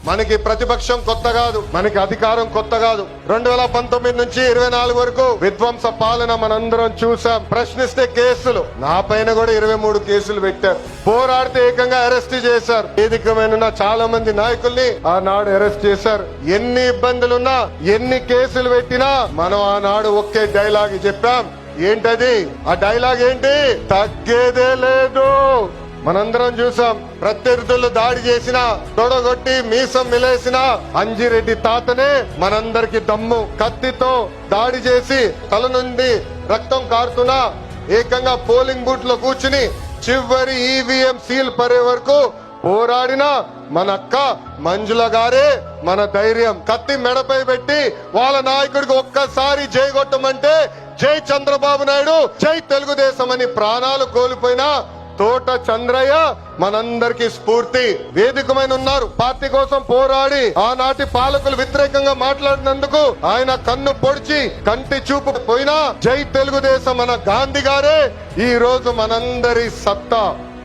మనకి ప్రతిపక్షం కొత్త కాదు, మనకి అధికారం కొత్త కాదు. 2019 నుంచి 24 వరకు విధ్వంస పాలన మనందరం చూసాం. ప్రశ్నిస్తే కేసులు, నా పైన కూడా 23 కేసులు పెట్టారు. పోరాడితే ఏకంగా అరెస్ట్ చేశారు. వేదికమైన చాలా మంది నాయకుల్ని ఆనాడు అరెస్ట్ చేశారు. ఎన్ని ఇబ్బందులున్నా, ఎన్ని కేసులు పెట్టినా మనం ఆనాడు ఒకే డైలాగ్ చెప్పాం. ఏంటది? ఆ డైలాగ్ ఏంటి? తగ్గేదే లేదు. మనందరం చూసాం. ప్రత్యర్థులు దాడి చేసిన, తొడగొట్టి మీసం మిలేసిన అంజిరెడ్డి తాతనే మనందరికి దమ్ము. కత్తితో దాడి చేసి తల నుండి రక్తం కారుతున్నా ఏకంగా పోలింగ్ బూత్ లో కూర్చుని చివరి ఈవీఎం సీల్ పడే వరకు పోరాడిన మన అక్క మంజుల గారే మన ధైర్యం. కత్తి మెడపై పెట్టి వాళ్ళ నాయకుడికి ఒక్కసారి జై కొట్టమంటే జై చంద్రబాబు నాయుడు, జై తెలుగుదేశం అని ప్రాణాలు కోల్పోయిన తోట చంద్రయ్య మనందరికీ స్ఫూర్తి. వేదికమైన ఉన్నారు. పార్టీ కోసం పోరాడి ఆనాటి పాలకులు వ్యతిరేకంగా మాట్లాడినందుకు ఆయన కన్ను పొడిచి కంటి చూపు పోయినా జై తెలుగుదేశం మన గాంధీ గారే ఈ రోజు మనందరి సత్తా.